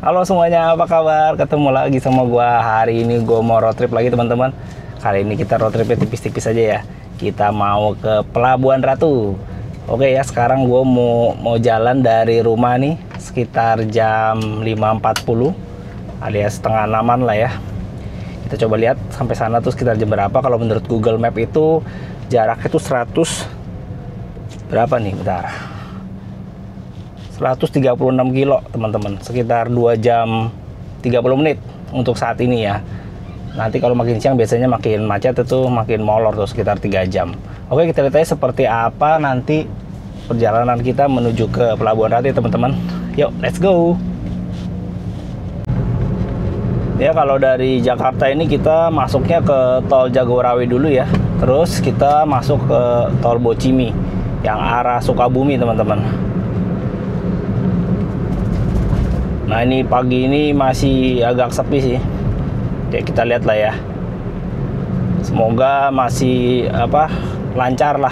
Halo semuanya, apa kabar? Ketemu lagi sama gua. Hari ini gua mau road trip lagi teman-teman. Kali ini kita road tripnya tipis-tipis aja ya. Kita mau ke Pelabuhan Ratu. Oke ya, sekarang gua mau jalan dari rumah nih sekitar jam 5.40 alias setengah 6-an lah ya. Kita coba lihat sampai sana tuh sekitar jam berapa. Kalau menurut Google Map itu jaraknya tuh 100 berapa nih? Bentar. 136 kilo teman-teman, sekitar 2 jam 30 menit untuk saat ini ya. Nanti kalau makin siang biasanya makin macet, itu makin molor tuh sekitar 3 jam. Oke, kita lihat aja seperti apa nanti perjalanan kita menuju ke Pelabuhan Ratu teman-teman. Yuk, let's go. Ya, kalau dari Jakarta ini kita masuknya ke tol Jagorawi dulu ya. Terus kita masuk ke tol Bocimi yang arah Sukabumi teman-teman. Nah, ini pagi ini masih agak sepi sih. Ya, kita lihat lah ya. Semoga masih lancar lah.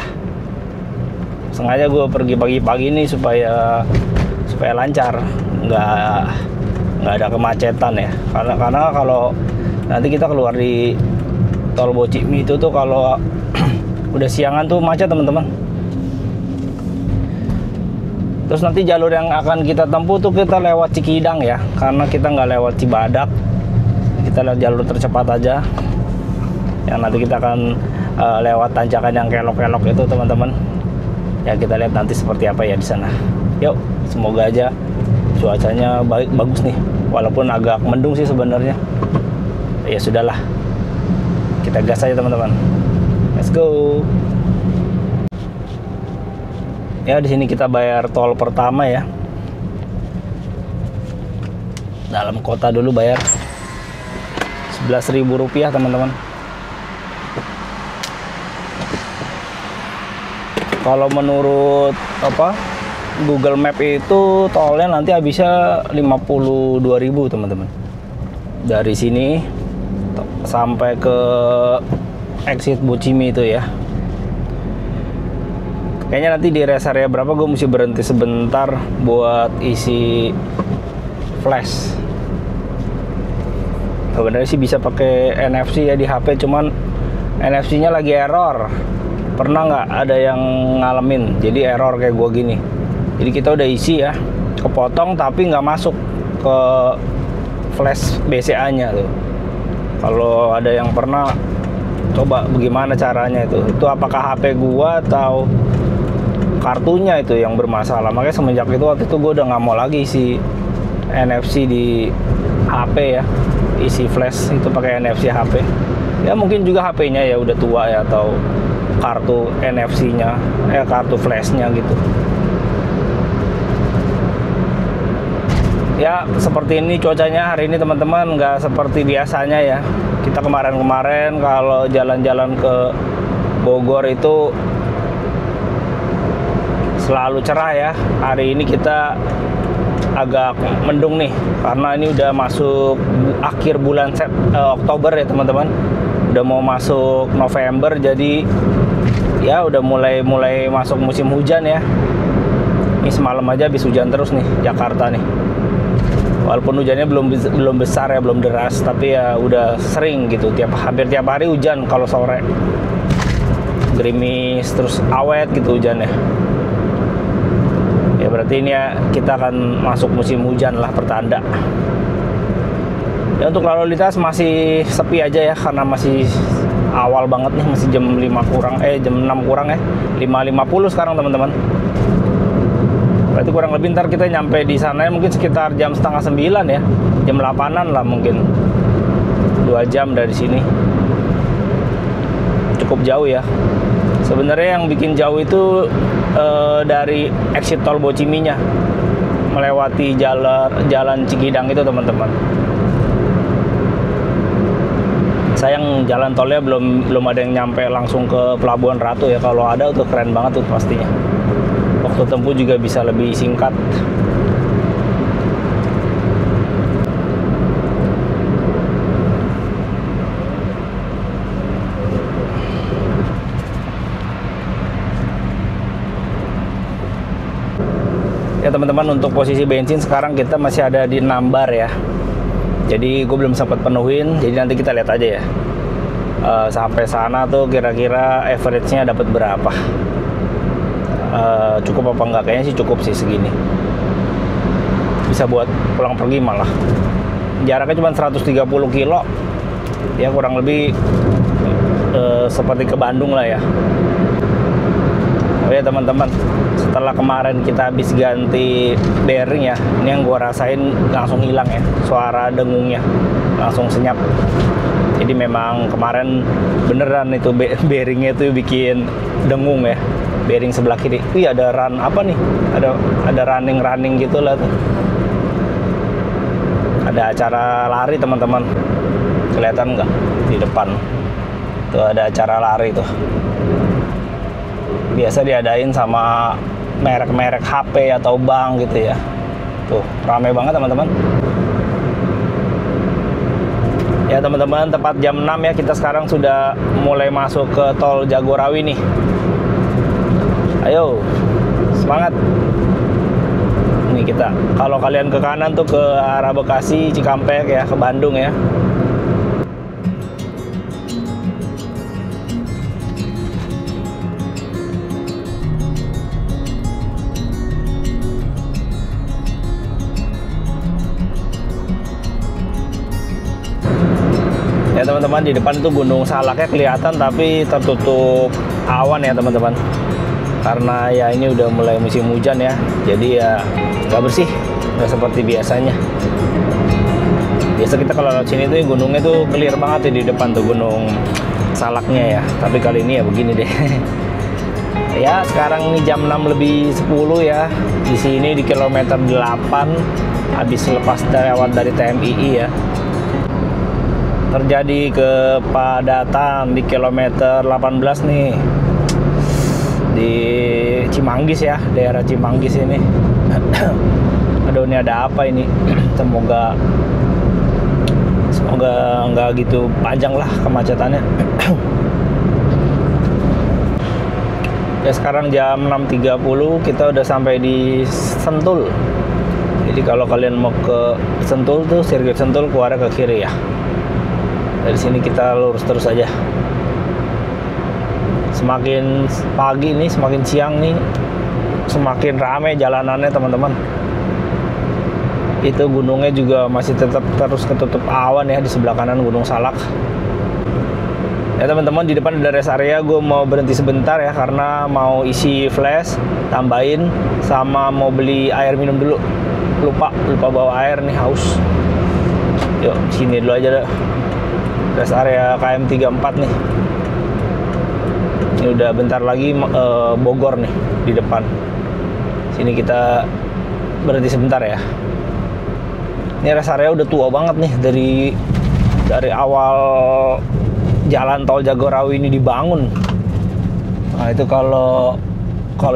Sengaja gue pergi pagi-pagi ini supaya lancar, nggak ada kemacetan ya. Karena kalau nanti kita keluar di tol Bocimi itu tuh kalau udah siangan tuh macet teman-teman. Terus nanti jalur yang akan kita tempuh tuh kita lewat Cikidang ya, karena kita nggak lewat Cibadak. Kita lewat jalur tercepat aja. Yang nanti kita akan lewat tanjakan yang kelok-kelok itu teman-teman. Ya, kita lihat nanti seperti apa ya di sana. Yuk, semoga aja cuacanya bagus nih. Walaupun agak mendung sih sebenarnya. Ya sudahlah. Kita gas aja teman-teman. Let's go. Ya, di sini kita bayar tol pertama ya. Dalam kota dulu bayar Rp11.000 teman-teman. Kalau menurut Google Map itu tolnya nanti habisnya 52.000 teman-teman. Dari sini sampai ke exit Bocimi itu ya. Kayaknya nanti di rest area berapa gue mesti berhenti sebentar buat isi flash. Sebenarnya sih bisa pakai NFC ya di HP, cuman NFC-nya lagi error. Pernah nggak ada yang ngalamin? Jadi error kayak gue gini. Jadi kita udah isi ya, kepotong tapi nggak masuk ke flash BCA-nya tuh. Kalau ada yang pernah, coba bagaimana caranya itu? Itu apakah HP gua atau kartunya itu yang bermasalah? Makanya semenjak itu waktu itu gue udah nggak mau lagi isi NFC di HP ya, isi flash itu pakai NFC HP. Ya mungkin juga HP-nya ya udah tua ya, atau kartu NFC-nya, kartu flash-nya gitu. Ya seperti ini cuacanya hari ini teman-teman, nggak seperti biasanya ya. Kita kemarin-kemarin kalau jalan-jalan ke Bogor itu selalu cerah ya. Hari ini kita agak mendung nih, karena ini udah masuk akhir bulan Oktober ya teman-teman. Udah mau masuk November, jadi ya udah mulai masuk musim hujan ya. Ini semalam aja habis hujan terus nih Jakarta nih. Walaupun hujannya belum besar ya, belum deras, tapi ya udah sering gitu. Hampir tiap hari hujan kalau sore. Gerimis terus awet gitu hujannya. Ya berarti ini ya kita akan masuk musim hujan lah, pertanda. Ya, untuk lalu lintas masih sepi aja ya, karena masih awal banget nih, masih jam 5 kurang, jam 6 kurang ya, 5.50 sekarang teman-teman. Berarti kurang lebih ntar kita nyampe di sana ya, mungkin sekitar jam setengah 9 ya, jam 8-an lah mungkin. 2 jam dari sini. Cukup jauh ya. Sebenarnya yang bikin jauh itu dari exit tol Bociminya, melewati jalan Cikidang itu teman-teman. Sayang jalan tolnya belum ada yang nyampe langsung ke Pelabuhan Ratu ya. Kalau ada tuh keren banget tuh pastinya. Waktu tempuh juga bisa lebih singkat. Ya teman-teman, untuk posisi bensin sekarang kita masih ada di 6 bar ya. Jadi gue belum sempat penuhin, jadi nanti kita lihat aja ya. Sampai sana tuh kira-kira average-nya dapat berapa. Cukup apa enggak? Kayaknya sih cukup sih segini. Bisa buat pulang pergi malah. Jaraknya cuma 130 kilo. Ya kurang lebih seperti ke Bandung lah ya. Oh ya teman-teman, setelah kemarin kita habis ganti bearing ya, ini yang gua rasain langsung hilang ya, suara dengungnya langsung senyap. Jadi memang kemarin beneran itu bearingnya itu bikin dengung ya, bearing sebelah kiri. Wih, ada run apa nih? Ada running gitu lah tuh. Ada acara lari teman-teman, kelihatan nggak di depan? Tuh ada acara lari tuh. Biasa diadain sama merek-merek HP atau bank gitu ya. Tuh, ramai banget teman-teman. Ya teman-teman, tepat jam 6 ya, kita sekarang sudah mulai masuk ke tol Jagorawi nih. Ayo, semangat. Ini kita, kalau kalian ke kanan tuh ke arah Bekasi, Cikampek ya, ke Bandung ya. Ya teman-teman, di depan itu Gunung Salaknya kelihatan tapi tertutup awan ya teman-teman. Karena ya ini udah mulai musim hujan ya, jadi ya nggak bersih, nggak seperti biasanya. Biasa kita kalau lewat sini tuh gunungnya tuh clear banget ya, di depan tuh Gunung Salaknya ya. Tapi kali ini ya begini deh. Ya sekarang ini jam 6 lebih 10 ya. Di sini di kilometer 8 habis lepas lewat dari TMII ya. Terjadi kepadatan di kilometer 18 nih, di Cimanggis ya, daerah Cimanggis ini. Aduh, ini ada apa ini? Semoga nggak gitu panjang lah kemacetannya. Ya sekarang jam 6.30 kita udah sampai di Sentul. Jadi kalau kalian mau ke Sentul tuh, sirkuit Sentul keluar ke kiri ya. Dari sini kita lurus terus aja. Semakin pagi nih, semakin siang nih, semakin ramai jalanannya teman-teman. Itu gunungnya juga masih tetap terus ketutup awan ya, di sebelah kanan Gunung Salak. Ya teman-teman, di depan ada rest area. Gue mau berhenti sebentar ya, karena mau isi flash, tambahin, sama mau beli air minum dulu. Lupa bawa air nih, haus. Yuk, sini dulu aja dah. Rest area KM 34 nih. Ini udah bentar lagi Bogor nih di depan. Sini kita berhenti sebentar ya. Ini rest area udah tua banget nih, dari awal jalan tol Jagorawi ini dibangun. Nah itu kalau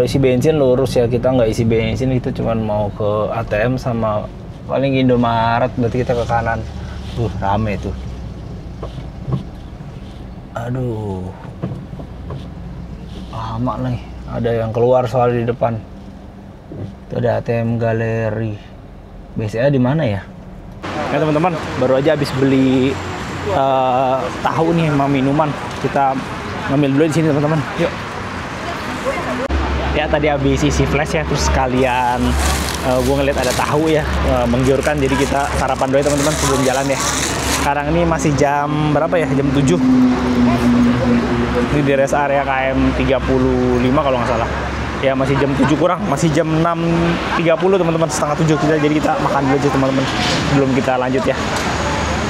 isi bensin lurus ya, kita nggak isi bensin, itu cuman mau ke ATM sama paling Indomaret, berarti kita ke kanan. Rame tuh. Aduh, lama nih. Ada yang keluar soal di depan. Itu ada ATM Galeri. BCA di mana ya? Ya teman-teman, baru aja habis beli tahu nih sama minuman. Kita ngambil dulu di sini teman-teman. Yuk. Ya tadi habis isi flash ya, terus sekalian gue ngeliat ada tahu ya, menggiurkan. Jadi kita sarapan dulu ya teman-teman sebelum jalan ya. Sekarang ini masih jam berapa ya? Jam 7. Ini di rest area KM 35 kalau nggak salah. Ya masih jam 7 kurang, masih jam 6.30 teman-teman, setengah 7 kita. Jadi kita makan dulu aja teman-teman, belum kita lanjut ya.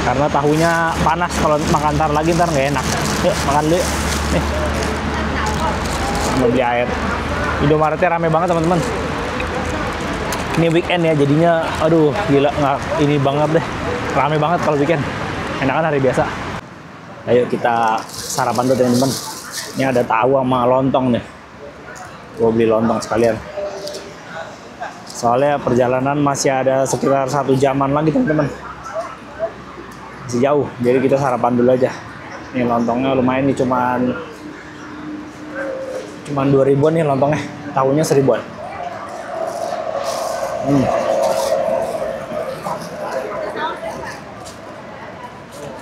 Karena tahunya panas, kalau makan ntar lagi ntar nggak enak. Yuk makan dulu. Nih. Mau beli air. Indomaretnya rame banget teman-teman. Ini weekend ya, jadinya aduh gila, nggak ini banget deh. Rame banget kalau weekend. Enakan hari biasa. Ayo kita sarapan dulu teman-teman. Ini ada tahu sama lontong nih. Gue beli lontong sekalian. Soalnya perjalanan masih ada sekitar 1 jaman lagi teman-teman. Masih jauh, jadi kita sarapan dulu aja. Ini lontongnya lumayan nih, cuman 2 ribuan nih lontongnya. Tahunya 1.000-an.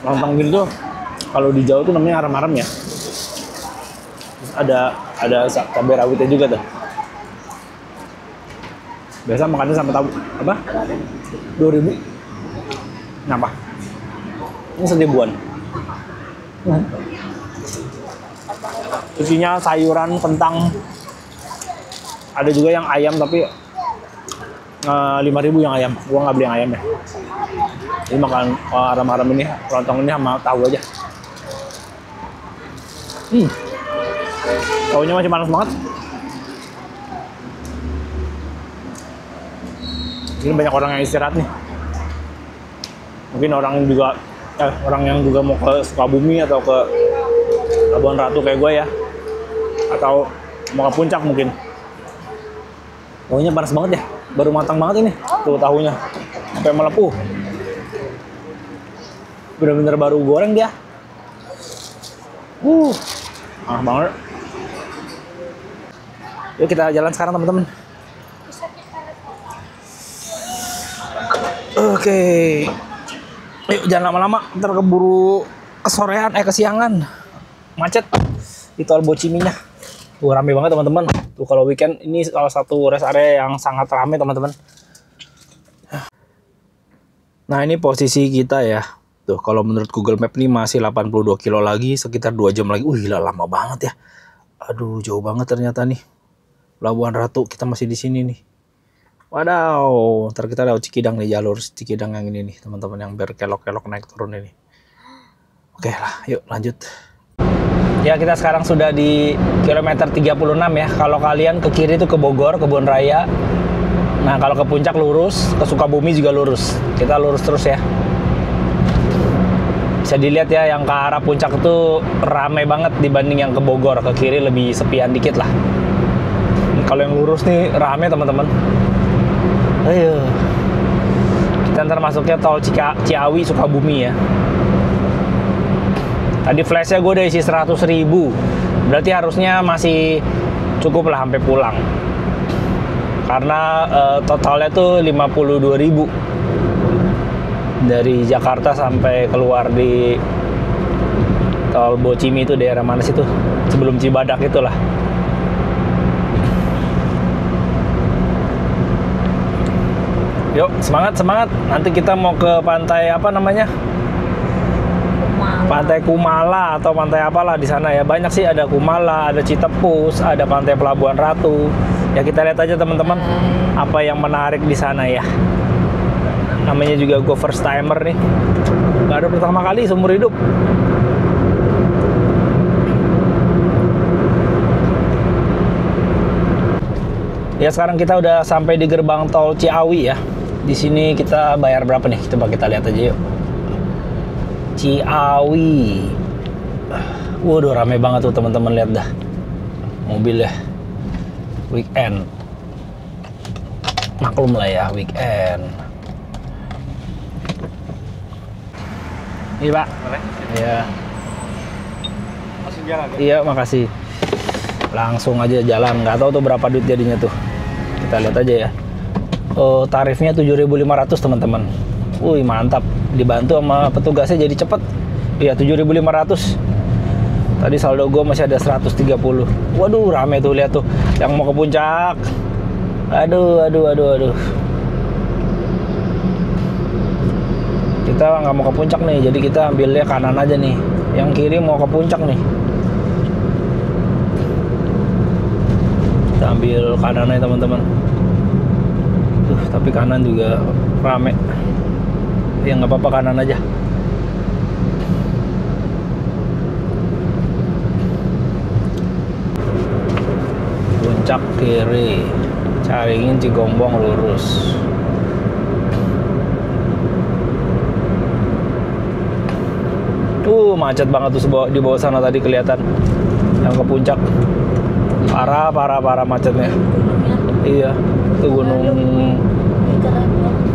Lontong gini tuh kalau di Jawa tuh namanya arem-arem ya. Terus ada cabai rawitnya juga tuh. Biasa makannya sama tahu apa? 2.000. Kenapa? Ini 1.000-an. Isinya sayuran, kentang. Ada juga yang ayam tapi 5.000 yang ayam. Gua nggak beli yang ayam ya. Jadi makan arem-arem ini, lontong ini sama tahu aja. Tahunya masih panas banget. Ini banyak orang yang istirahat nih. Mungkin orang yang juga mau ke Sukabumi atau ke Labuan Ratu kayak gue ya, atau mau ke puncak mungkin. Tahunya panas banget ya, baru matang banget ini. Tuh tahunya sampai melepuh. Bener-bener baru goreng dia. Panas banget. Yuk kita jalan sekarang teman-teman. Oke. Yuk jangan lama-lama, ntar keburu kesiangan. Macet di tol Bociminya. Tuh rame banget teman-teman. Tuh kalau weekend ini salah satu rest area yang sangat rame teman-teman. Nah ini posisi kita ya. Tuh kalau menurut Google Map nih masih 82 kilo lagi, sekitar 2 jam lagi. Gila lama banget ya. Aduh jauh banget ternyata nih. Labuan Ratu kita masih di sini nih. Wadaw, ntar kita lewat Cikidang nih, jalur Cikidang yang ini nih teman-teman, yang berkelok-kelok naik turun ini. Oke lah, yuk lanjut. Ya kita sekarang sudah di kilometer 36 ya. Kalau kalian ke kiri itu ke Bogor, Kebun Raya. Nah kalau ke puncak lurus, ke Sukabumi juga lurus. Kita lurus terus ya. Bisa dilihat ya, yang ke arah puncak itu ramai banget dibanding yang ke Bogor. Ke kiri lebih sepian dikit lah. Kalau yang lurus nih rame teman-teman. Ayo. Kita ntar masuknya tol Ciawi Sukabumi ya. Tadi flashnya gue udah isi 100.000. Berarti harusnya masih cukup lah sampai pulang. Karena totalnya tuh 52.000. Dari Jakarta sampai keluar di tol Bocimi itu, daerah mana sih tuh? Sebelum Cibadak itulah. Yuk, semangat. Nanti kita mau ke pantai apa namanya? Pantai Kumala atau pantai apalah di sana ya. Banyak sih, ada Kumala, ada Citepus, ada pantai Pelabuhan Ratu. Ya kita lihat aja teman-teman apa yang menarik di sana ya. Namanya juga gue first timer nih. Gak ada pertama kali seumur hidup. Ya sekarang kita udah sampai di gerbang tol Ciawi ya. Di sini kita bayar berapa nih? Coba kita lihat aja yuk. Ciawi. Waduh rame banget tuh teman-teman, lihat dah. Mobil ya. Weekend. Maklum lah ya, weekend. Iya Pak. Boleh? Iya. Langsung jalan ya? Iya makasih. Langsung aja jalan. Nggak tahu tuh berapa duit jadinya tuh. Kita lihat aja ya. Tarifnya 7.500 teman-teman. Wih mantap, dibantu sama petugasnya jadi cepet. Iya 7.500. Tadi saldo gue masih ada 130. Waduh rame tuh, lihat tuh yang mau ke puncak. Aduh. Kita nggak mau ke puncak nih, jadi kita ambilnya kanan aja nih. Yang kiri mau ke puncak nih. Kita ambil kanannya teman-teman. Tapi kanan juga rame. Ya nggak apa-apa, kanan aja. Puncak kiri, Caringin Cigombong lurus. Macet banget tuh di bawah sana tadi kelihatan. Yang ke puncak. Parah macetnya. Iya, itu gunung.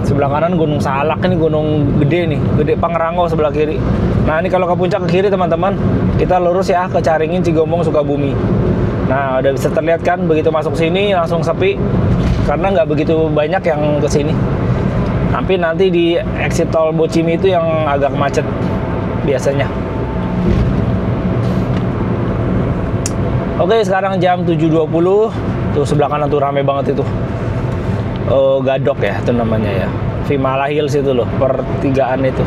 Sebelah kanan Gunung Salak, ini gunung gede nih, Gede Pangrango sebelah kiri. Nah ini kalau ke puncak ke kiri teman-teman, kita lurus ya ke Caringin Cigombong Sukabumi. Nah udah bisa terlihat kan, begitu masuk sini langsung sepi. karena nggak begitu banyak yang kesini. Tapi nanti di exit tol Bocimi itu yang agak macet biasanya. Oke, sekarang jam 7.20. Tuh sebelah kanan tuh rame banget itu. Gadok ya itu namanya ya. Vimala Hills itu loh, pertigaan itu.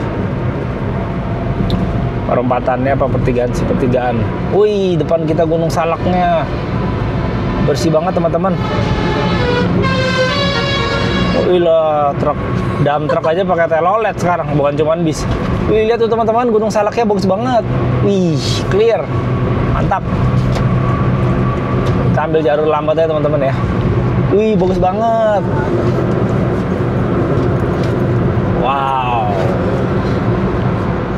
Perempatannya apa pertigaan sih, pertigaan. Wih, depan kita Gunung Salaknya. Bersih banget teman-teman. Wih lah, truk, dump truck aja pakai telolet sekarang, bukan cuman bis. Wih, lihat tuh teman-teman, Gunung Salaknya bagus banget. Wih, clear. Mantap. Kita ambil jalur lambat ya teman-teman ya. Wih, bagus banget. Wow.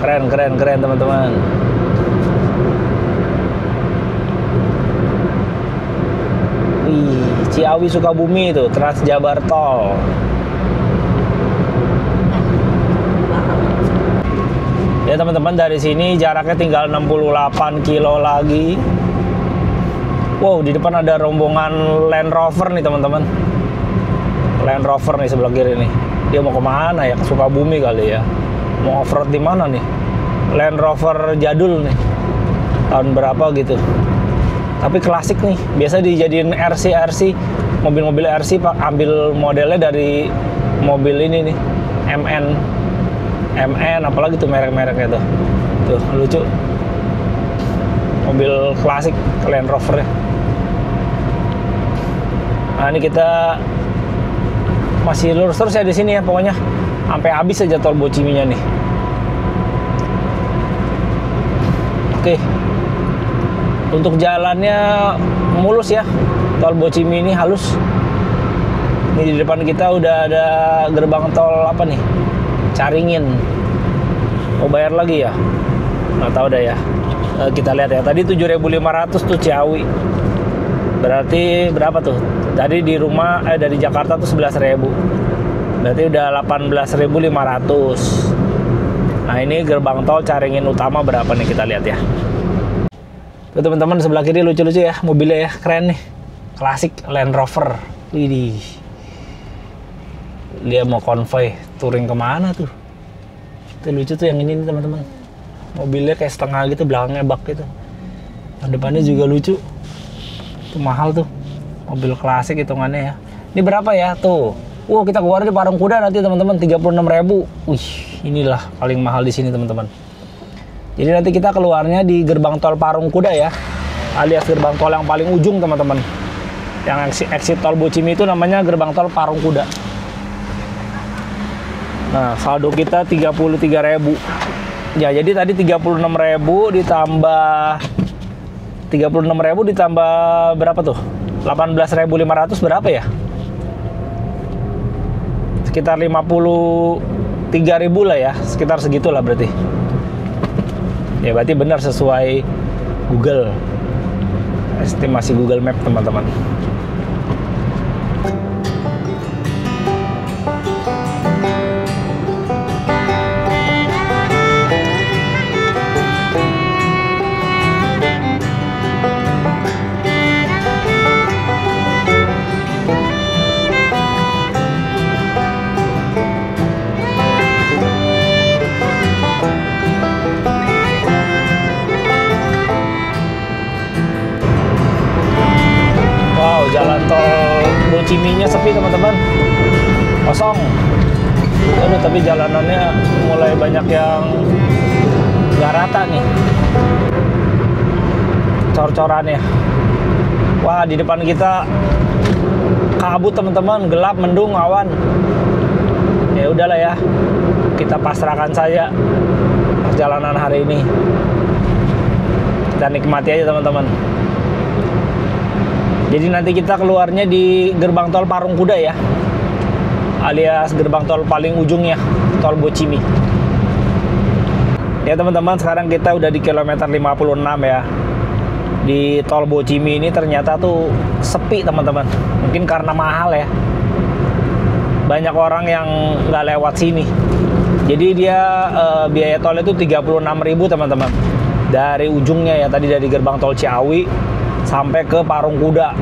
Keren teman-teman. Wih, Ciawi Sukabumi itu, Trans Jabar Tol. Ya teman-teman, dari sini jaraknya tinggal 68 kilo lagi. Wow, di depan ada rombongan Land Rover nih teman-teman. Land Rover nih sebelah kiri nih. Dia mau kemana ya? Ke Sukabumi kali ya. Mau off-road di mana nih? Land Rover jadul nih. Tahun berapa gitu. Tapi klasik nih. Biasa dijadiin RC. Mobil-mobil RC ambil modelnya dari mobil ini nih. MN apalagi tuh merek-mereknya tuh. Tuh, lucu. Mobil klasik Land Rover ya. Nah, ini kita masih lurus terus ya di sini ya pokoknya. Sampai habis aja tol Bociminya nih. Oke. Untuk jalannya mulus ya. Tol Bocimi ini halus. Ini di depan kita udah ada gerbang tol apa nih? Caringin. Mau bayar lagi ya? Nggak tahu dah ya. Kita lihat ya. Tadi 7.500 tuh Ciawi. Berarti berapa tuh? Tadi di rumah dari Jakarta tuh 11.000. Berarti udah 18.500. Nah, ini gerbang tol Caringin utama berapa nih, kita lihat ya. Tuh teman-teman, sebelah kiri lucu-lucu ya mobilnya ya, keren nih. Klasik Land Rover. Widih. Dia mau konvoy touring kemana tuh? Itu lucu tuh yang ini nih teman-teman. Mobilnya kayak setengah gitu, belakangnya bak gitu. Yang depannya juga lucu. Itu mahal tuh. Mobil klasik hitungannya ya. Ini berapa ya tuh? Wow, kita keluar di Parung Kuda nanti teman-teman, 36.000. Wih, inilah paling mahal di sini teman-teman. Jadi nanti kita keluarnya di gerbang tol Parung Kuda ya, alias gerbang tol yang paling ujung teman-teman. Yang exit tol Bocimi itu namanya gerbang tol Parung Kuda. Nah, saldo kita 33.000. Ya, jadi tadi 36.000 ditambah 36.000 ditambah berapa tuh? 18.500 berapa ya? Sekitar 53.000 lah ya, sekitar segitulah berarti. Ya berarti benar sesuai Google, estimasi Google Map teman-teman. Jalan tol Bociminya sepi teman-teman, kosong. Aduh, tapi jalanannya mulai banyak yang nggak rata nih, cor-corannya. Wah, di depan kita kabut teman-teman, gelap, mendung, awan. Ya udahlah ya, kita pasrahkan saja perjalanan hari ini. Kita nikmati aja teman-teman. Jadi nanti kita keluarnya di gerbang tol Parung Kuda ya, alias gerbang tol paling ujungnya, tol Bocimi. Ya teman-teman, sekarang kita udah di kilometer 56 ya. Di tol Bocimi ini ternyata tuh sepi teman-teman. Mungkin karena mahal ya. Banyak orang yang nggak lewat sini. Jadi dia biaya tolnya itu 36.000 teman-teman. Dari ujungnya ya, tadi dari gerbang tol Ciawi sampai ke Parung Kuda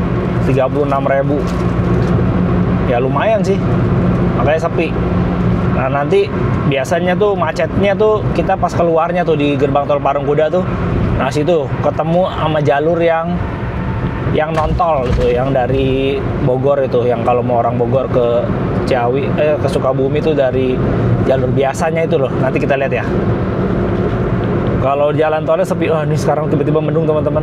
36.000. ya lumayan sih, makanya sepi. Nah nanti biasanya tuh macetnya tuh kita pas keluarnya tuh di gerbang tol Parungkuda tuh, nah situ ketemu sama jalur yang non-tol itu, yang dari Bogor itu, yang kalau mau orang Bogor ke Ciawi, ke Sukabumi itu dari jalur biasanya itu loh. Nanti kita lihat ya. Kalau jalan tolnya sepi, ini sekarang tiba-tiba mendung teman-teman.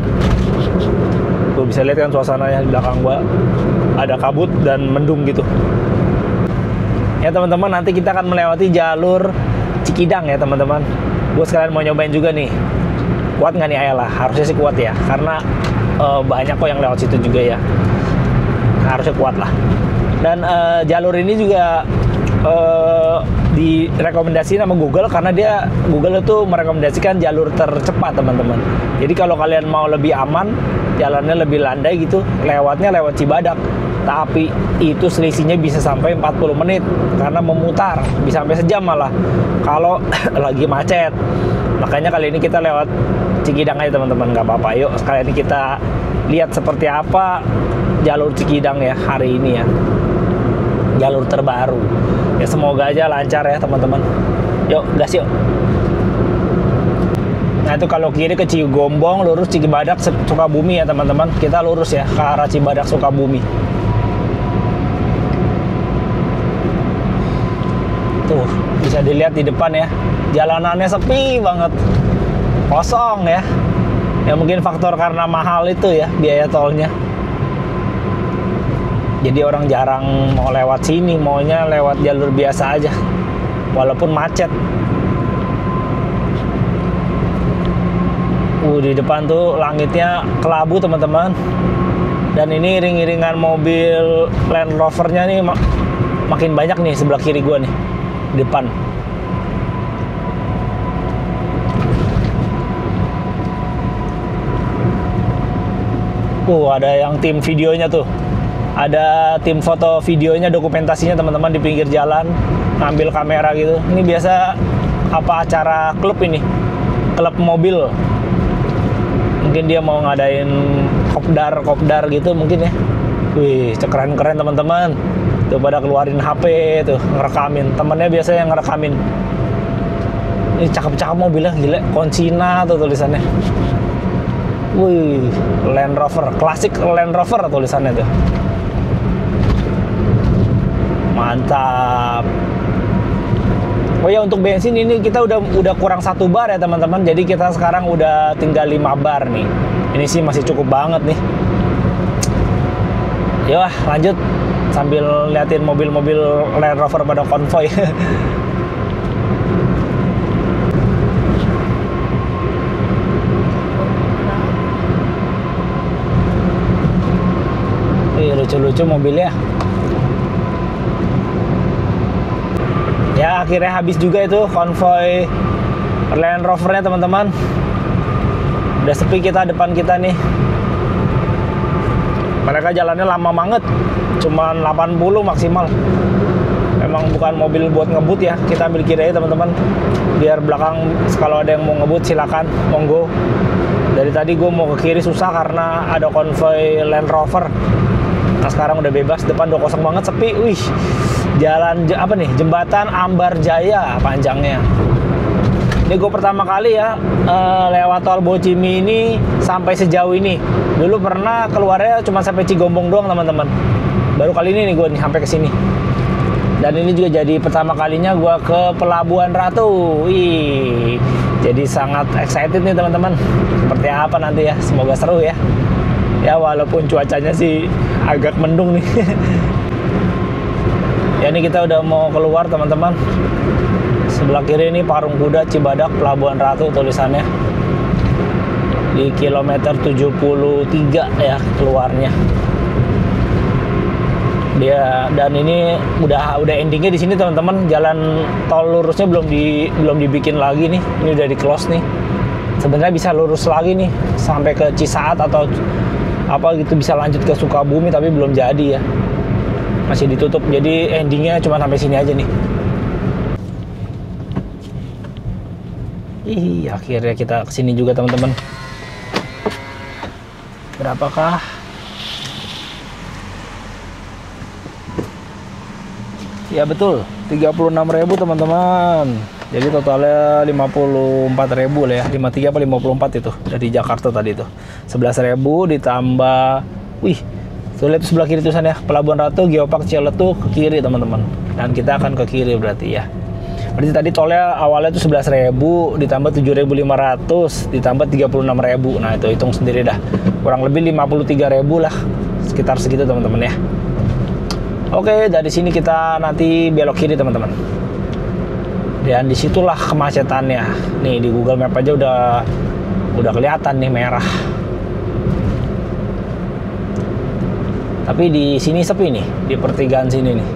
Tuh bisa lihat kan suasananya di belakang gua, ada kabut dan mendung gitu. Ya teman-teman, nanti kita akan melewati jalur Cikidang ya teman-teman. Gue sekalian mau nyobain juga nih. Kuat nggak nih Ayala? Harusnya sih kuat ya, karena banyak kok yang lewat situ juga ya. Harusnya kuat lah. Dan jalur ini juga direkomendasiin sama Google, karena Google itu merekomendasikan jalur tercepat teman-teman. Jadi kalau kalian mau lebih aman, jalannya lebih landai gitu, lewatnya lewat Cibadak. Tapi itu selisihnya bisa sampai 40 menit karena memutar, bisa sampai sejam malah kalau lagi macet. Makanya kali ini kita lewat Cikidang aja teman-teman, nggak apa-apa. Yuk sekali ini kita lihat seperti apa jalur Cikidang ya hari ini ya, jalur terbaru ya. Semoga aja lancar ya teman-teman. Yuk gas yuk. Nah itu kalau kiri ke Cigombong, lurus Cibadak Sukabumi ya teman-teman. Kita lurus ya ke arah Cibadak Sukabumi. Tuh bisa dilihat di depan ya, jalanannya sepi banget, kosong ya. Ya mungkin faktor karena mahal itu ya biaya tolnya. Jadi orang jarang mau lewat sini, maunya lewat jalur biasa aja, walaupun macet. Di depan tuh langitnya kelabu teman-teman. Dan ini iring-iringan mobil Land Rovernya nih makin banyak nih sebelah kiri gua nih, depan. Ada yang tim videonya tuh. Ada tim foto videonya, dokumentasinya teman-teman di pinggir jalan, ngambil kamera gitu. Ini biasa apa acara klub ini? Klub mobil. Mungkin dia mau ngadain kopdar gitu mungkin ya. Wih, keren-keren teman-teman. Tuh pada keluarin HP tuh, ngerekamin. Temennya biasanya yang ngerekamin. Ini cakep-cakep mobilnya, gila. Konsina tuh tulisannya. Wih, Land Rover, klasik Land Rover tulisannya tuh. Mantap. Oh ya, untuk bensin ini kita udah kurang 1 bar ya teman-teman. Jadi kita sekarang udah tinggal 5 bar nih. Ini sih masih cukup banget nih. Yuk lanjut sambil liatin mobil-mobil Land Rover pada konvoy. Lucu-lucu mobilnya. Ya akhirnya habis juga itu konvoy Land Rovernya teman-teman. Udah sepi kita, depan kita nih. Mereka jalannya lama banget, cuman 80 maksimal. Memang bukan mobil buat ngebut ya. Kita ambil kiri aja teman-teman, biar belakang kalau ada yang mau ngebut silakan, monggo. Dari tadi gue mau ke kiri susah karena ada konvoy Land Rover. Nah sekarang udah bebas, depan udah kosong banget, sepi. Wih, jalan apa nih, jembatan Ambar Jaya panjangnya. Ini gue pertama kali ya lewat tol Bocimi ini sampai sejauh ini. Dulu pernah keluarnya cuma sampai Cigombong doang teman-teman. Baru kali ini nih gue sampai ke sini. Dan ini juga jadi pertama kalinya gue ke Pelabuhan Ratu. Wih, jadi sangat excited nih teman-teman. Seperti apa nanti ya, semoga seru ya. Ya walaupun cuacanya sih agak mendung nih. Ya ini kita udah mau keluar teman-teman. Sebelah kiri ini Parungkuda Cibadak Pelabuhan Ratu tulisannya. Di kilometer 73 ya keluarnya. Dia dan ini udah endingnya di sini teman-teman. Jalan tol lurusnya belum dibikin lagi nih. Ini udah di close nih. Sebenarnya bisa lurus lagi nih sampai ke Cisaat atau apa gitu, bisa lanjut ke Sukabumi, tapi belum jadi ya, masih ditutup. Jadi endingnya cuma sampai sini aja nih. Akhirnya kita kesini juga teman-teman. Berapakah? Ya betul, 36.000 teman-teman. Jadi totalnya 54.000 lah ya, 53 apa 54 itu dari Jakarta tadi itu. 11.000 ditambah, wih, tuh lihat sebelah kiri tulisannya Pelabuhan Ratu Geopark Ciletuh ke kiri teman-teman. Dan kita akan ke kiri berarti ya. Berarti tadi tolnya awalnya itu 11.000 ditambah 7.500 ditambah 36.000. Nah itu hitung sendiri dah. Kurang lebih 53.000 lah, sekitar segitu teman-teman ya. Oke, dari sini kita nanti belok kiri teman-teman. Dan disitulah kemacetannya. Nih di Google Map aja udah kelihatan nih merah. Tapi di sini sepi nih, di pertigaan sini nih.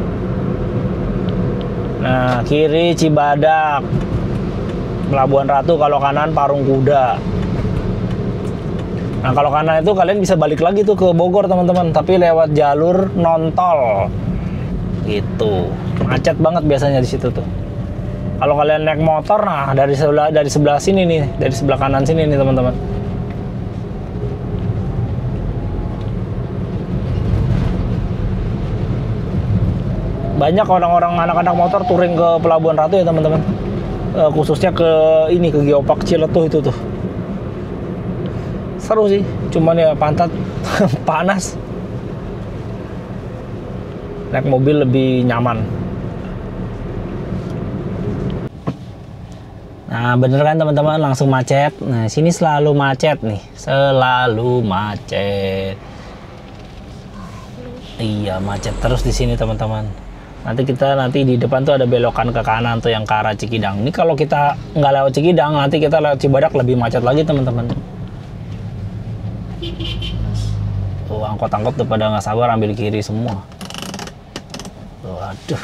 Nah, kiri Cibadak, Pelabuhan Ratu, kalau kanan Parung Kuda. Nah, kalau kanan itu kalian bisa balik lagi tuh ke Bogor teman-teman, tapi lewat jalur non-tol. Gitu. Macet banget biasanya di situ tuh. Kalau kalian naik motor, nah dari sebelah sini nih, dari sebelah kanan sini nih teman-teman. Banyak orang-orang anak-anak motor touring ke Pelabuhan Ratu ya teman-teman. Khususnya ke ini, ke Geopark Ciletuh itu tuh. Seru sih, cuman ya pantat panas. Naik mobil lebih nyaman. Nah bener kan teman-teman, langsung macet. Nah sini selalu macet nih, selalu macet. Iya macet terus di sini teman-teman. Nanti di depan tuh ada belokan ke kanan tuh yang ke arah Cikidang. Ini kalau kita nggak lewat Cikidang, nanti kita lewat Cibadak lebih macet lagi teman-teman. Tuh angkot-angkot tuh pada nggak sabar ambil kiri semua. Tuh, aduh.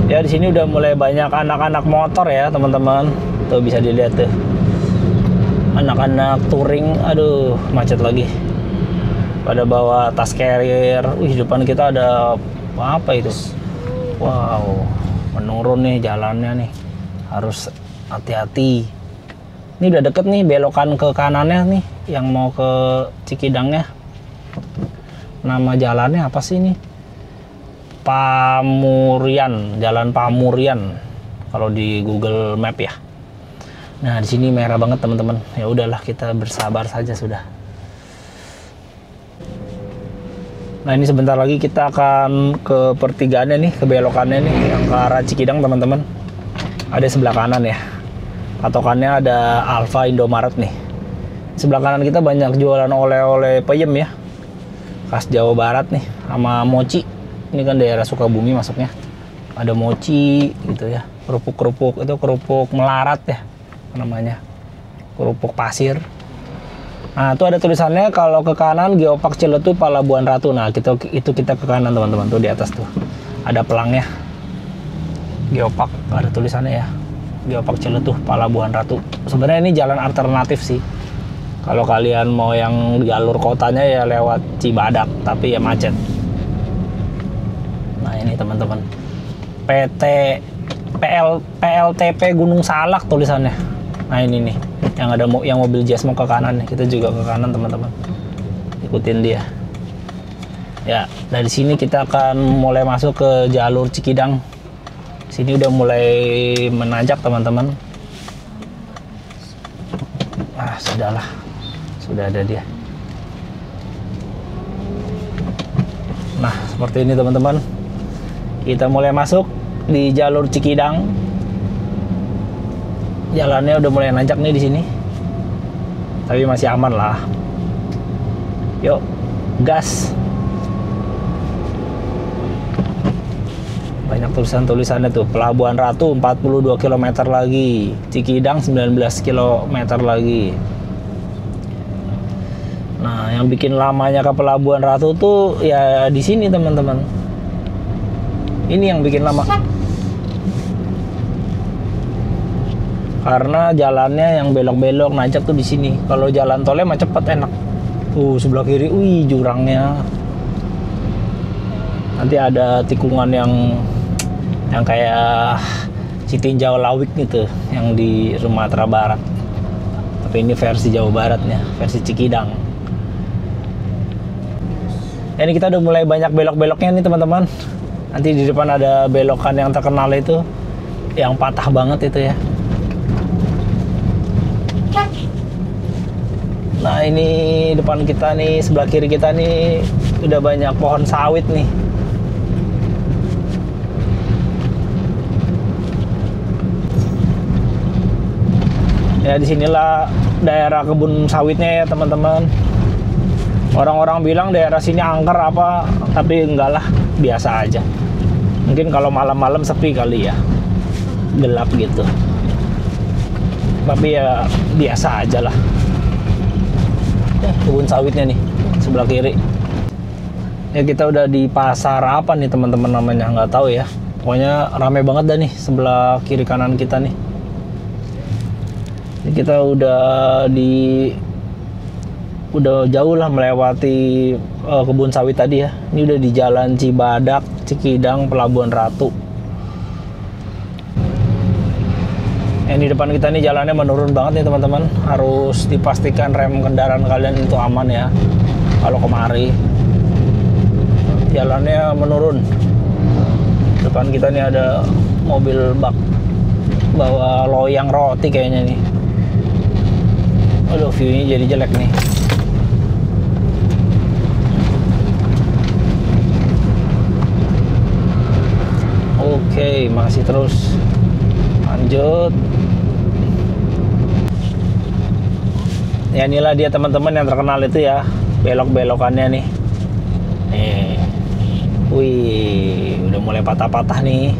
Ya di sini udah mulai banyak anak-anak motor ya teman-teman. Tuh bisa dilihat tuh. Anak-anak touring, aduh macet lagi. Pada bawa tas carrier. Wih, depan kita ada apa itu? Wow, menurun nih jalannya nih. Harus hati-hati. Ini udah deket nih belokan ke kanannya nih, yang mau ke Cikidangnya. Nama jalannya apa sih ini? Pamurian, Jalan Pamurian kalau di Google Map ya. Nah di sini merah banget teman-teman. Ya udahlah, kita bersabar saja sudah. Nah ini sebentar lagi kita akan ke pertigaannya nih, ke belokannya nih, yang ke arah Cikidang teman-teman. Ada sebelah kanan ya. Patokannya ada Alfa Indomaret nih. Sebelah kanan kita banyak jualan oleh-oleh peyem ya. Khas Jawa Barat nih, sama mochi. Ini kan daerah Sukabumi masuknya. Ada mochi gitu ya. Kerupuk-kerupuk itu kerupuk melarat ya namanya. Kerupuk pasir. Nah, itu ada tulisannya kalau ke kanan Geopark Ciletuh Pelabuhan Ratu. Nah, itu kita ke kanan teman-teman, tuh di atas tuh. Ada pelangnya. Geopark ada tulisannya ya. Geopark Ciletuh Pelabuhan Ratu. Sebenarnya ini jalan alternatif sih. Kalau kalian mau yang jalur kotanya ya lewat Cibadak, tapi ya macet. Nah, ini teman-teman. PLTP Gunung Salak tulisannya. Nah, ini nih. Yang ada yang mobil Jazz mau ke kanan, kita juga ke kanan teman-teman, ikutin dia ya. Dari sini kita akan mulai masuk ke jalur Cikidang. Sini udah mulai menanjak teman-teman. Ah sudahlah, sudah ada dia. Nah seperti ini teman-teman, kita mulai masuk di jalur Cikidang. Jalannya udah mulai nanjak nih di sini, tapi masih aman lah. Yuk, gas. Banyak tulisan-tulisannya tuh. Pelabuhan Ratu 42 km lagi, Cikidang 19 km lagi. Nah, yang bikin lamanya ke Pelabuhan Ratu tuh ya di sini teman-teman. Ini yang bikin lama. Karena jalannya yang belok-belok nanjak tuh di sini. Kalau jalan tolnya mah cepet enak. Sebelah kiri, wih jurangnya. Nanti ada tikungan yang kayak Citinjau Lawik gitu, yang di Sumatera Barat. Tapi ini versi Jawa Baratnya, versi Cikidang. Ini kita udah mulai banyak belok-beloknya nih teman-teman. Nanti di depan ada belokan yang terkenal itu, yang patah banget itu ya. Nah ini depan kita nih, sebelah kiri kita nih udah banyak pohon sawit nih. Ya disinilah daerah kebun sawitnya ya teman-teman. Orang-orang bilang daerah sini angker apa, tapi enggak lah, biasa aja. Mungkin kalau malam-malam sepi kali ya, gelap gitu. Tapi ya biasa aja lah. Kebun sawitnya nih, sebelah kiri. Ya kita udah di pasar apa nih teman-teman namanya, nggak tahu ya. Pokoknya rame banget dah nih sebelah kiri kanan kita nih. Ini kita udah jauh lah melewati kebun sawit tadi ya. Ini udah di Jalan Cibadak, Cikidang, Pelabuhan Ratu. Ini depan kita nih jalannya menurun banget nih teman-teman. Harus dipastikan rem kendaraan kalian itu aman ya. Kalau kemari jalannya menurun. Depan kita nih ada mobil bak bawa loyang roti kayaknya nih. Aduh, view-nya jadi jelek nih. Oke, masih terus lanjut. Ya inilah dia teman-teman yang terkenal itu ya, belok-belokannya nih. Wih, udah mulai patah-patah nih.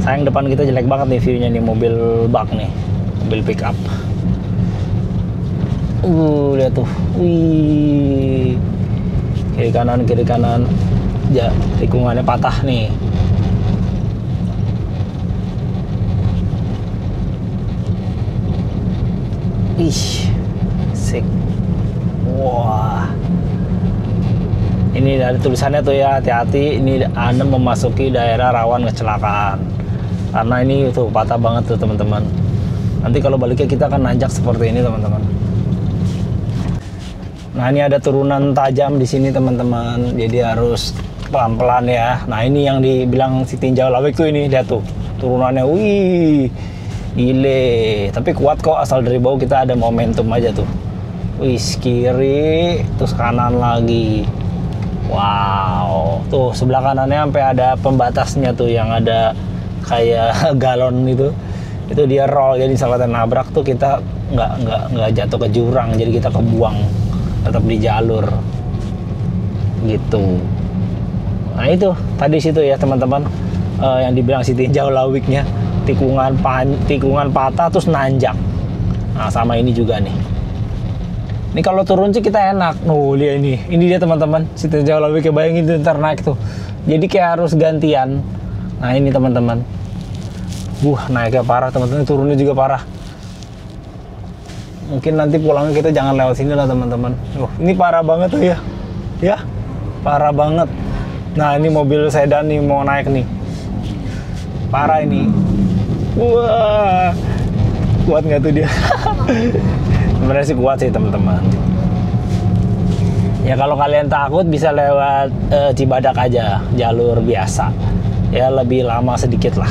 Sayang depan kita jelek banget nih view-nya nih, mobil bak nih, mobil pick up. Lihat tuh. Wih. Kiri kanan. Ya, tikungannya patah nih. Ih, sik. Wah. Ini dari tulisannya tuh ya, hati-hati ini Anda memasuki daerah rawan kecelakaan. Karena ini tuh patah banget tuh teman-teman. Nanti kalau baliknya kita akan nanjak seperti ini teman-teman. Nah ini ada turunan tajam di sini teman-teman. Jadi harus pelan-pelan ya. Nah ini yang dibilang si tinjau lawik tuh ini, lihat tuh turunannya. Wih. Gile, tapi kuat kok, asal dari bawah kita ada momentum aja tuh. Wih, kiri, terus kanan lagi. Wow, tuh sebelah kanannya sampai ada pembatasnya tuh yang ada kayak galon itu. Itu dia roll, jadi salah nabrak tuh kita nggak jatuh ke jurang, jadi kita kebuang, tetap di jalur. Gitu. Nah itu tadi situ ya teman-teman, yang dibilang si tinjau lawiknya. Tikungan patah terus nanjak. Nah sama ini juga nih. Ini kalau turun sih kita enak. Lihat ini dia teman-teman, si tinjau lawik, bayangin tuh ntar naik tuh. Jadi kayak harus gantian. Nah ini teman-teman, naiknya parah teman-teman, turunnya juga parah. Mungkin nanti pulangnya kita jangan lewat sini lah teman-teman. Ini parah banget tuh ya, parah banget. Nah ini mobil sedan nih mau naik nih, parah ini. Wah, kuat nggak tuh dia? Sebenarnya sih kuat sih teman-teman. Ya kalau kalian takut bisa lewat Cibadak aja, jalur biasa. Ya lebih lama sedikit lah.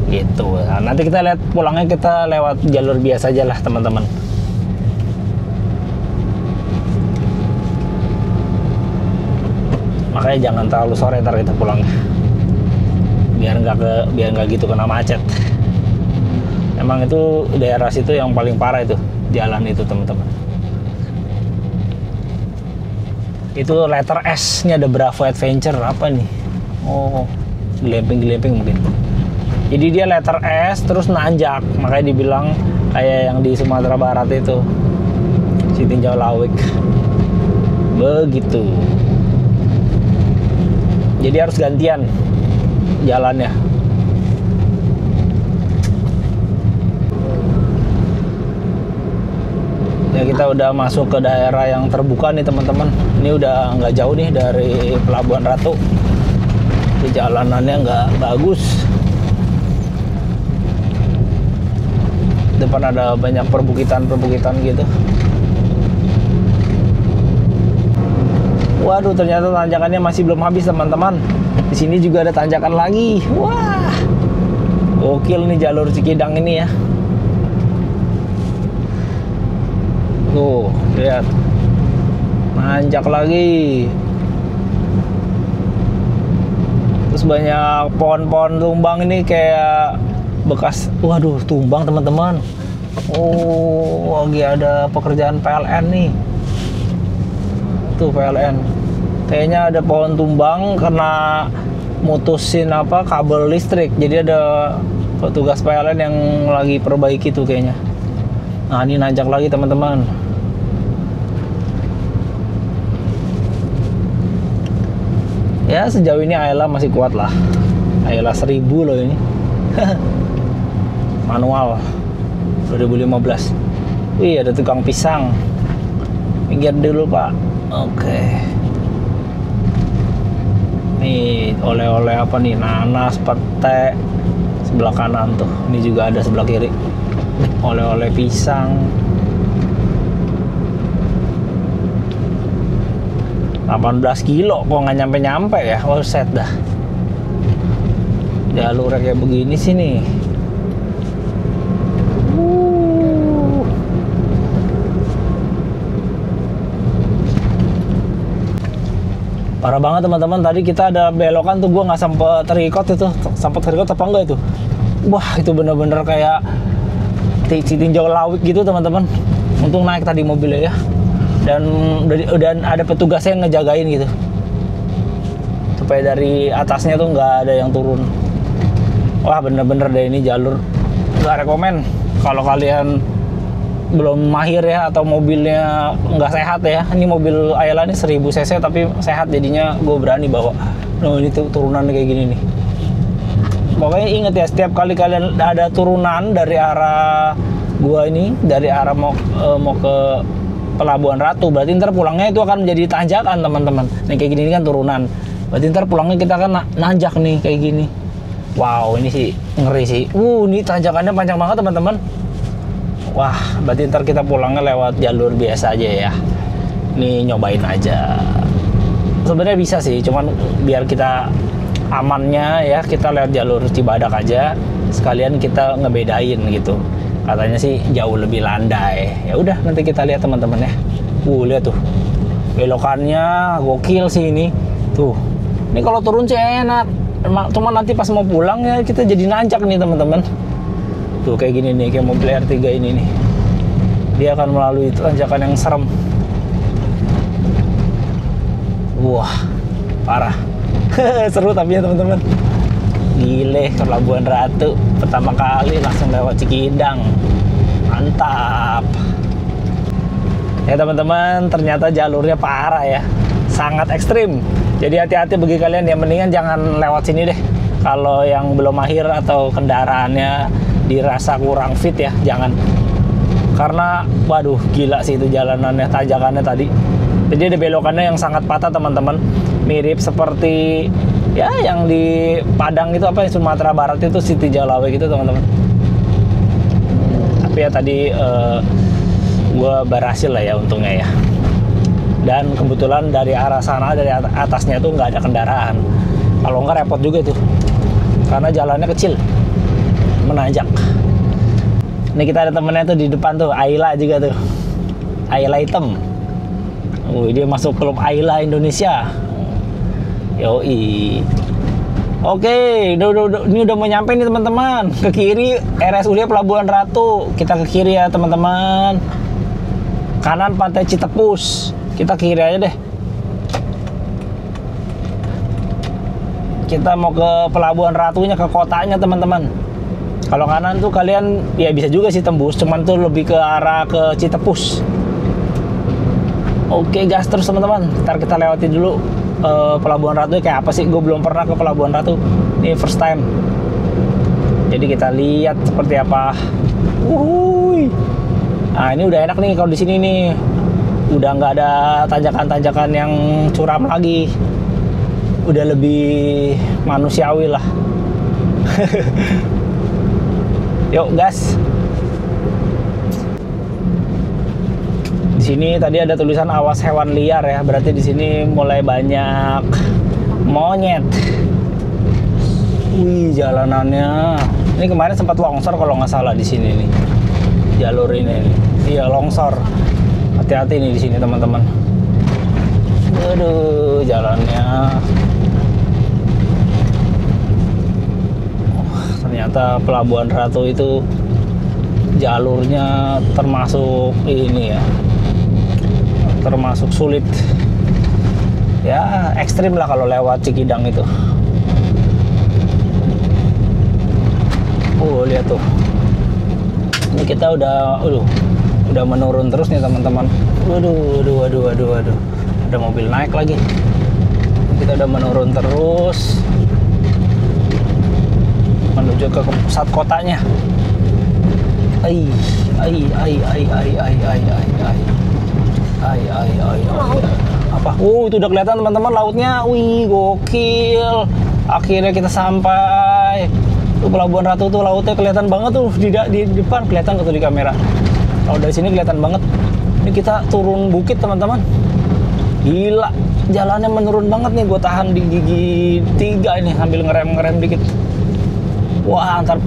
Gitu. Nah, nanti kita lihat pulangnya kita lewat jalur biasa aja lah teman-teman. Makanya jangan terlalu sore ntar kita pulangnya. Biar nggak gitu kena macet. Emang itu daerah situ yang paling parah itu, jalan itu teman-teman. Itu letter S, ini ada Bravo Adventure apa nih? Gelemping mungkin. Jadi dia letter S terus nanjak, makanya dibilang kayak yang di Sumatera Barat itu, si tinjau lawik. Begitu. Jadi harus gantian jalannya. Ya kita udah masuk ke daerah yang terbuka nih teman-teman. Ini udah nggak jauh nih dari Pelabuhan Ratu. Di jalanannya nggak bagus. Depan ada banyak perbukitan gitu. Waduh, ternyata tanjakannya masih belum habis teman-teman. Di sini juga ada tanjakan lagi. Wah, gokil nih jalur Cikidang ini ya. Tuh, lihat. Nanjak lagi. Terus banyak pohon-pohon tumbang ini kayak bekas, waduh, tumbang teman-teman. Oh, lagi ada pekerjaan PLN nih. Tuh PLN. Kayaknya ada pohon tumbang karena mutusin apa kabel listrik. Jadi ada petugas PLN yang lagi perbaiki tuh kayaknya. Nah, ini nanjak lagi teman-teman. Ya sejauh ini Ayla masih kuat lah. Ayla 1000 loh ini. Manual 2015. Wih, ada tukang pisang. Pinggir dulu Pak. Oke. Nih oleh-oleh apa nih? Nanas, pete. Sebelah kanan tuh. Ini juga ada sebelah kiri. Oleh-oleh pisang. 18 kilo kok nggak nyampe-nyampe ya. Oh set dah. Jalur kayak begini sih nih. Parah banget teman-teman. Tadi kita ada belokan tuh, gue nggak sempet record itu. Sempet record apa enggak itu? Wah, itu bener-bener kayak tinjau lawik gitu teman-teman. Untung naik tadi mobilnya ya. Dan ada petugas yang ngejagain gitu. Supaya dari atasnya tuh nggak ada yang turun. Wah, bener-bener deh ini jalur. Nggak rekomen kalau kalian belum mahir ya, atau mobilnya nggak sehat ya. Ini mobil Ayla ini 1000 cc tapi sehat, jadinya gue berani bawa. Nah, ini tuh turunan kayak gini nih. Pokoknya inget ya, setiap kali kalian ada turunan dari arah gua ini, dari arah mau ke Pelabuhan Ratu, berarti ntar pulangnya itu akan menjadi tanjakan teman-teman. Nih kayak gini kan turunan, berarti ntar pulangnya kita akan nanjak nih kayak gini. Wow, ini sih ngeri sih. Ini tanjakannya panjang banget teman-teman. Wah, berarti ntar kita pulangnya lewat jalur biasa aja ya. Nih nyobain aja. Sebenarnya bisa sih, cuman biar kita amannya ya, kita lewat jalur Cibadak aja. Sekalian kita ngebedain gitu. Katanya sih jauh lebih landai. Ya udah, nanti kita lihat teman-teman ya. Lihat tuh. Belokannya gokil sih ini. Tuh. Ini kalau turun sih enak. Cuma nanti pas mau pulang ya kita jadi nanjak nih teman-teman. Tuh kayak gini nih, kayak mobil R3 ini nih. Dia akan melalui tanjakan yang serem. Wah, parah. Seru tapi ya teman-teman. Gile, ke Pelabuhan Ratu pertama kali langsung lewat Cikidang. Mantap. Ya teman-teman, ternyata jalurnya parah ya. Sangat ekstrim. Jadi hati-hati bagi kalian yang mendingan jangan lewat sini deh. Kalau yang belum mahir atau kendaraannya dirasa kurang fit ya, jangan. Karena waduh gila sih itu jalanannya, tanjakannya tadi. Jadi ada belokannya yang sangat patah teman-teman. Mirip seperti ya yang di Padang itu, apa, Sumatera Barat itu Siti Jalawe gitu teman-teman. Tapi ya tadi gue berhasil lah ya untungnya ya. Dan kebetulan dari arah sana, dari atasnya tuh nggak ada kendaraan. Kalau nggak repot juga tuh, karena jalannya kecil, menanjak. Ini kita ada temennya tuh di depan tuh, Ayla juga tuh, Ayla hitam. Dia masuk klub Ayla Indonesia. Yoi. Oke, ini udah mau nyampe nih teman-teman. Ke kiri RSUD Pelabuhan Ratu. Kita ke kiri ya teman-teman. Kanan Pantai Citepus. Kita kiri aja deh. Kita mau ke Pelabuhan Ratunya, ke kotanya teman-teman. Kalau kanan tuh kalian ya bisa juga sih tembus, cuman tuh lebih ke arah ke Citepus. Oke gas terus teman-teman. Ntar kita lewati dulu Pelabuhan Ratu kayak apa sih. Gue belum pernah ke Pelabuhan Ratu. Ini first time. Jadi kita lihat seperti apa. Nah ini udah enak nih kalau di sini nih. Udah nggak ada tanjakan-tanjakan yang curam lagi. Udah lebih manusiawi lah. Yuk gas. Di sini tadi ada tulisan awas hewan liar ya, berarti di sini mulai banyak monyet. Wih, jalanannya. Ini kemarin sempat longsor kalau nggak salah di sini nih. Jalur ini nih. Iya, longsor. Hati-hati nih di sini teman-teman. Aduh, jalannya. Ternyata Pelabuhan Ratu itu jalurnya termasuk ini ya, termasuk sulit ya, ekstrim lah kalau lewat Cikidang itu. Lihat tuh, ini kita udah menurun terus nih teman-teman. Waduh, ada mobil naik lagi. Kita udah menurun terus menuju ke pusat kotanya. Apa? Itu udah kelihatan teman-teman lautnya. Wih, gokil. Akhirnya kita sampai. Tuh Pelabuhan Ratu tuh lautnya kelihatan banget tuh di depan, kelihatan tuh di kamera. Kalau dari sini kelihatan banget. Ini kita turun bukit teman-teman. Gila, jalannya menurun banget nih. Gue tahan di gigi 3 ini sambil ngerem dikit. Wah, ntar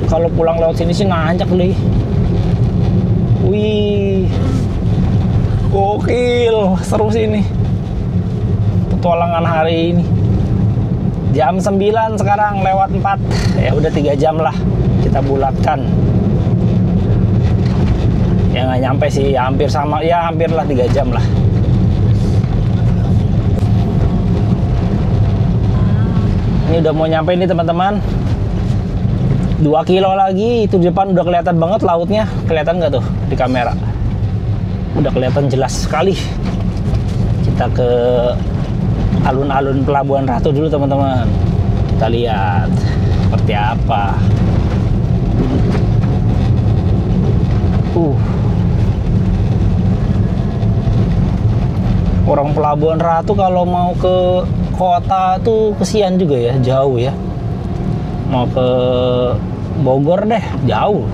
kalau pulang lewat sini sih nanjak deh. Wih, gokil, seru sih ini petualangan hari ini. Jam 9 sekarang lewat 4. Ya udah 3 jam lah kita bulatkan. Ya nggak nyampe sih, ya hampir sama, ya hampir lah 3 jam lah. Ini udah mau nyampe nih teman-teman. 2 kilo lagi, itu di depan udah kelihatan banget lautnya. Kelihatan nggak tuh di kamera? Udah kelihatan jelas sekali. Kita ke alun-alun Pelabuhan Ratu dulu teman-teman. Kita lihat seperti apa. Orang Pelabuhan Ratu kalau mau ke kota tuh kesian juga ya, jauh ya. Mau ke Bogor deh, jauh.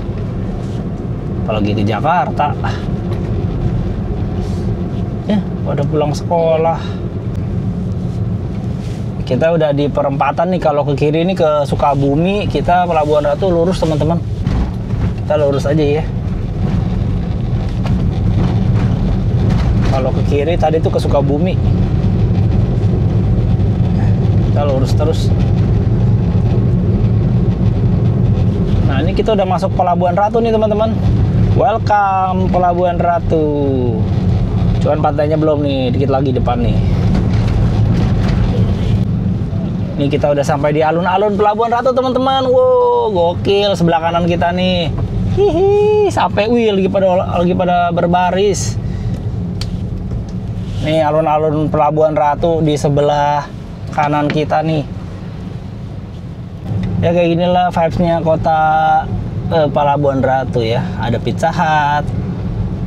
Apalagi ke Jakarta. Ya, pada pulang sekolah. Kita udah di perempatan nih. Kalau ke kiri ini ke Sukabumi. Kita Pelabuhan Ratu lurus teman-teman. Kita lurus aja ya. Kalau ke kiri tadi tuh ke Sukabumi. Kita lurus terus. Nah, ini kita udah masuk Pelabuhan Ratu nih teman-teman. Welcome Pelabuhan Ratu. Cuman pantainya belum nih, dikit lagi depan nih. Ini kita udah sampai di alun-alun Pelabuhan Ratu teman-teman. Wow, gokil, sebelah kanan kita nih. Hihi, sampai lagi pada berbaris. Nih alun-alun Pelabuhan Ratu di sebelah kanan kita nih. Ya kayak ginilah vibes-nya kota Pelabuhan Ratu ya. Ada Pizza Hut.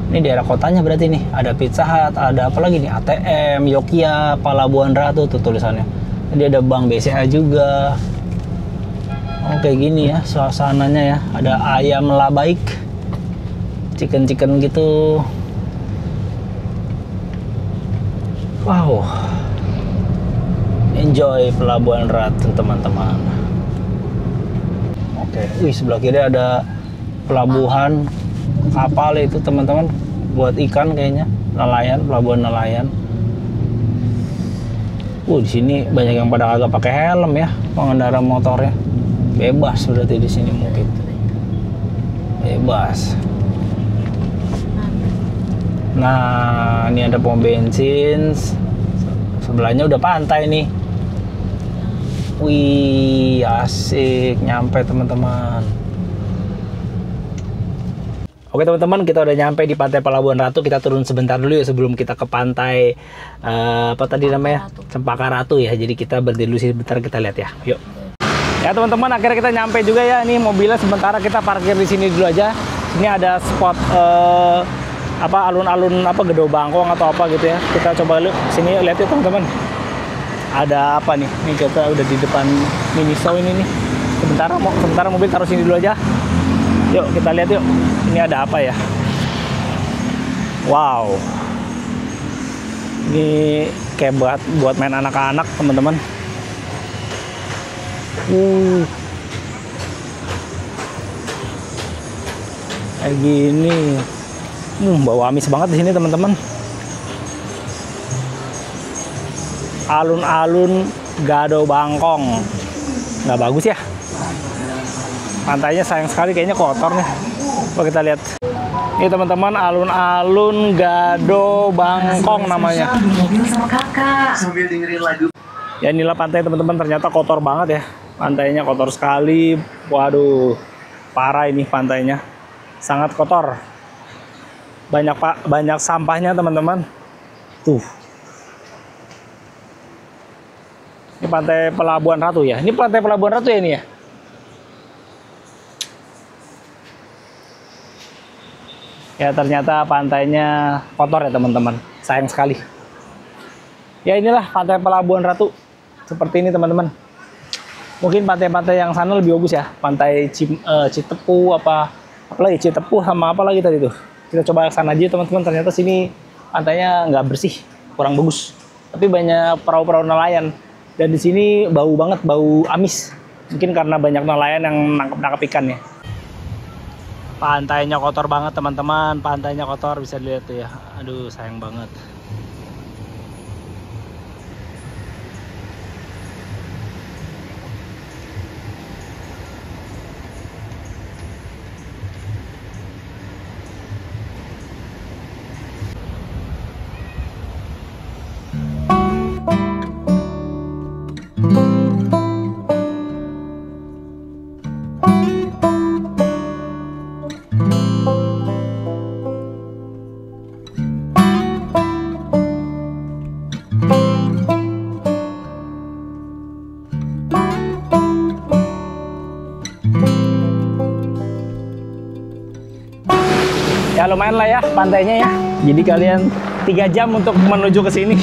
Ini daerah kotanya berarti nih. Ada Pizza Hut, ada apa lagi nih? ATM, Yogya, Pelabuhan Ratu tuh tulisannya. Jadi ada Bank BCA juga. Oh, kayak gini ya suasananya ya. Ada ayam labaik, chicken gitu. Wow, enjoy Pelabuhan Ratu teman-teman. Oke, sebelah kiri ada pelabuhan kapal itu teman-teman, buat ikan kayaknya, nelayan, pelabuhan nelayan. Di sini banyak yang pada agak pakai helm ya, pengendara motornya. Bebas berarti di sini mungkin. Bebas. Nah, ini ada pom bensin. Sebelahnya udah pantai nih. Wih, asik, nyampe teman-teman. Oke teman-teman, kita udah nyampe di pantai Pelabuhan Ratu. Kita turun sebentar dulu ya sebelum kita ke pantai apa tadi namanya? Cempaka Ratu ya. Jadi kita berhenti dulu sebentar, kita lihat ya. Yuk. Ya teman-teman, akhirnya kita nyampe juga ya. Ini mobilnya sementara kita parkir di sini dulu aja. Ini ada spot apa alun-alun apa Gedo Bangkong atau apa gitu ya. Kita coba lihat sini, lihat ya teman-teman. Ada apa nih? Ini kita udah di depan Miniso ini nih. Sementara mobil taruh sini dulu aja. Yuk kita lihat yuk. Ini ada apa ya? Wow. Ini kayak buat main anak-anak, teman-teman. Kayak gini. Bau amis banget di sini, teman-teman. Alun-alun Gado Bangkong. Nggak bagus ya. Pantainya sayang sekali, kayaknya kotor nih. Coba kita lihat. Ini teman-teman, alun-alun Gado Bangkong namanya. Mobil sama kakak. Sambil dengerin lagu. Ya inilah pantai, teman-teman. Ternyata kotor banget ya. Pantainya kotor sekali. Waduh, parah ini pantainya. Sangat kotor. Banyak sampahnya, teman-teman. Tuh. Ini pantai Pelabuhan Ratu ya. Ini pantai Pelabuhan Ratu ya ini ya. Ya ternyata pantainya kotor ya, teman-teman. Sayang sekali. Ya inilah pantai Pelabuhan Ratu. Seperti ini, teman-teman. Mungkin pantai-pantai yang sana lebih bagus ya. Pantai Citepu apalagi Citepu sama apa lagi tadi tuh. Kita coba ke sana aja, teman-teman. Ternyata sini pantainya nggak bersih, kurang bagus. Tapi banyak perahu-perahu nelayan. Dan di sini bau banget, bau amis. Mungkin karena banyak nelayan yang nangkep ikannya. Pantainya kotor banget, teman-teman. Pantainya kotor, bisa dilihat tuh ya. Aduh, sayang banget. Ya lumayan lah ya pantainya ya. Jadi kalian 3 jam untuk menuju ke sini.